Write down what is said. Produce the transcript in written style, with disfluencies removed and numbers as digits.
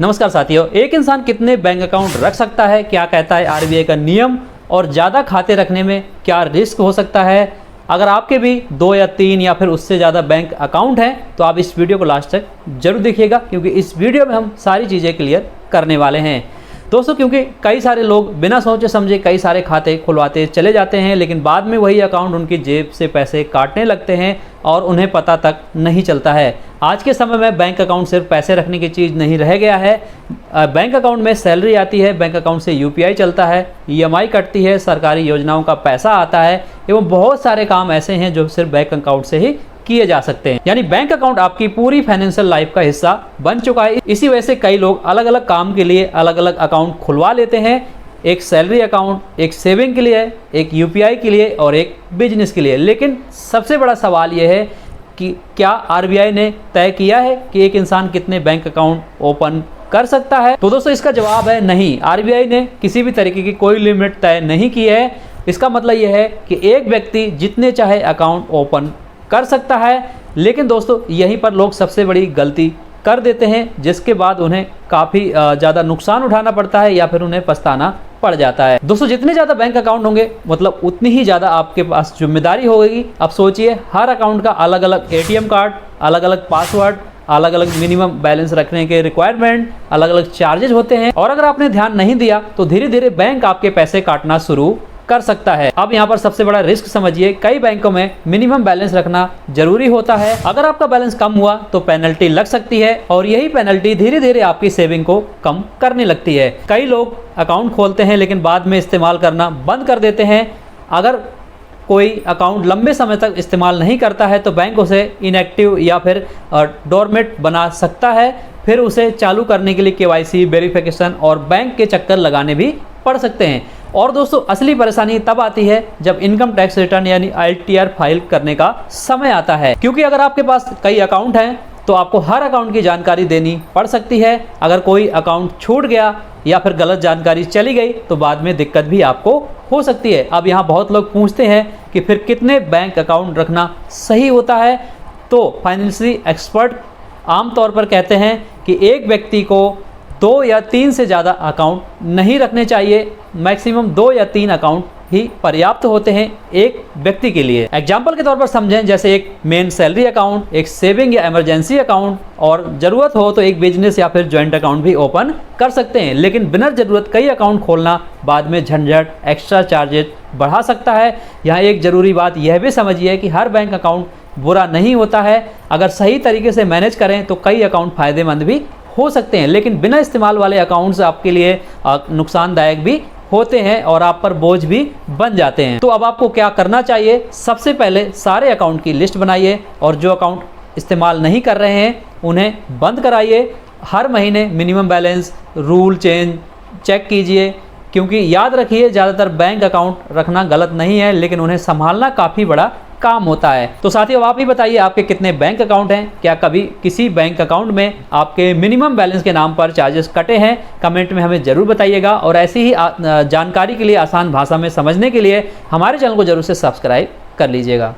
नमस्कार साथियों, एक इंसान कितने बैंक अकाउंट रख सकता है, क्या कहता है आरबीआई का नियम, और ज़्यादा खाते रखने में क्या रिस्क हो सकता है। अगर आपके भी 2 या 3 या फिर उससे ज़्यादा बैंक अकाउंट हैं तो आप इस वीडियो को लास्ट तक जरूर देखिएगा, क्योंकि इस वीडियो में हम सारी चीज़ें क्लियर करने वाले हैं दोस्तों। क्योंकि कई सारे लोग बिना सोचे समझे कई सारे खाते खुलवाते चले जाते हैं, लेकिन बाद में वही अकाउंट उनकी जेब से पैसे काटने लगते हैं और उन्हें पता तक नहीं चलता है। आज के समय में बैंक अकाउंट सिर्फ पैसे रखने की चीज़ नहीं रह गया है। बैंक अकाउंट में सैलरी आती है, बैंक अकाउंट से यूपीआई चलता है, ईएमआई कटती है, सरकारी योजनाओं का पैसा आता है, एवं बहुत सारे काम ऐसे हैं जो सिर्फ बैंक अकाउंट से ही किए जा सकते हैं। यानी बैंक अकाउंट आपकी पूरी फाइनेंशियल लाइफ का हिस्सा बन चुका है। इसी वजह से कई लोग अलग अलग काम के लिए अलग अलग अकाउंट खुलवा लेते हैं। एक सैलरी अकाउंट, एक सेविंग के लिए, एक यूपीआई के लिए और एक बिजनेस के लिए। लेकिन सबसे बड़ा सवाल यह है कि क्या आरबीआई ने तय किया है कि एक इंसान कितने बैंक अकाउंट ओपन कर सकता है? तो दोस्तों इसका जवाब है नहीं। आरबीआई ने किसी भी तरीके की कोई लिमिट तय नहीं की है। इसका मतलब यह है कि एक व्यक्ति जितने चाहे अकाउंट ओपन कर सकता है। लेकिन दोस्तों यहीं पर लोग सबसे बड़ी गलती कर देते हैं, जिसके बाद उन्हें काफ़ी ज़्यादा नुकसान उठाना पड़ता है या फिर उन्हें पछताना पड़ जाता है। दोस्तों जितने ज़्यादा बैंक अकाउंट होंगे मतलब उतनी ही ज़्यादा आपके पास जिम्मेदारी होगी। अब सोचिए, हर अकाउंट का अलग अलग एटीएम कार्ड, अलग अलग पासवर्ड, अलग अलग मिनिमम बैलेंस रखने के रिक्वायरमेंट, अलग अलग चार्जेस होते हैं। और अगर आपने ध्यान नहीं दिया तो धीरे धीरे बैंक आपके पैसे काटना शुरू कर सकता है। अब यहाँ पर सबसे बड़ा रिस्क समझिए, कई बैंकों में मिनिमम बैलेंस रखना जरूरी होता है। अगर आपका बैलेंस कम हुआ तो पेनल्टी लग सकती है और यही पेनल्टी धीरे धीरे आपकी सेविंग को कम करने लगती है। कई लोग अकाउंट खोलते हैं लेकिन बाद में इस्तेमाल करना बंद कर देते हैं। अगर कोई अकाउंट लंबे समय तक इस्तेमाल नहीं करता है तो बैंक उसे इनएक्टिव या फिर डोरमेट बना सकता है। फिर उसे चालू करने के लिए केवाईसी, वेरिफिकेशन और बैंक के चक्कर लगाने भी पड़ सकते हैं। और दोस्तों असली परेशानी तब आती है जब इनकम टैक्स रिटर्न यानी आईटीआर फाइल करने का समय आता है। क्योंकि अगर आपके पास कई अकाउंट हैं तो आपको हर अकाउंट की जानकारी देनी पड़ सकती है। अगर कोई अकाउंट छूट गया या फिर गलत जानकारी चली गई तो बाद में दिक्कत भी आपको हो सकती है। अब यहाँ बहुत लोग पूछते हैं कि फिर कितने बैंक अकाउंट रखना सही होता है? तो फाइनेंशियल एक्सपर्ट आमतौर पर कहते हैं कि एक व्यक्ति को 2 या 3 से ज़्यादा अकाउंट नहीं रखने चाहिए। मैक्सिमम 2 या 3 अकाउंट ही पर्याप्त होते हैं एक व्यक्ति के लिए। एग्जाम्पल के तौर पर समझें, जैसे एक मेन सैलरी अकाउंट, एक सेविंग या इमरजेंसी अकाउंट, और ज़रूरत हो तो एक बिजनेस या फिर जॉइंट अकाउंट भी ओपन कर सकते हैं। लेकिन बिना ज़रूरत कई अकाउंट खोलना बाद में झंझट, एक्स्ट्रा चार्जेस बढ़ा सकता है। यहाँ एक ज़रूरी बात यह भी समझिए कि हर बैंक अकाउंट बुरा नहीं होता है। अगर सही तरीके से मैनेज करें तो कई अकाउंट फ़ायदेमंद भी हो सकते हैं, लेकिन बिना इस्तेमाल वाले अकाउंट्स आपके लिए नुकसानदायक भी होते हैं और आप पर बोझ भी बन जाते हैं। तो अब आपको क्या करना चाहिए? सबसे पहले सारे अकाउंट की लिस्ट बनाइए और जो अकाउंट इस्तेमाल नहीं कर रहे हैं उन्हें बंद कराइए। हर महीने minimum balance, rule change check कीजिए, क्योंकि याद रखिए ज़्यादातर बैंक अकाउंट रखना गलत नहीं है, लेकिन उन्हें संभालना काफ़ी बड़ा काम होता है। तो साथियों आप ही बताइए, आपके कितने बैंक अकाउंट हैं? क्या कभी किसी बैंक अकाउंट में आपके मिनिमम बैलेंस के नाम पर चार्जेस कटे हैं? कमेंट में हमें ज़रूर बताइएगा। और ऐसी ही जानकारी के लिए, आसान भाषा में समझने के लिए हमारे चैनल को जरूर से सब्सक्राइब कर लीजिएगा।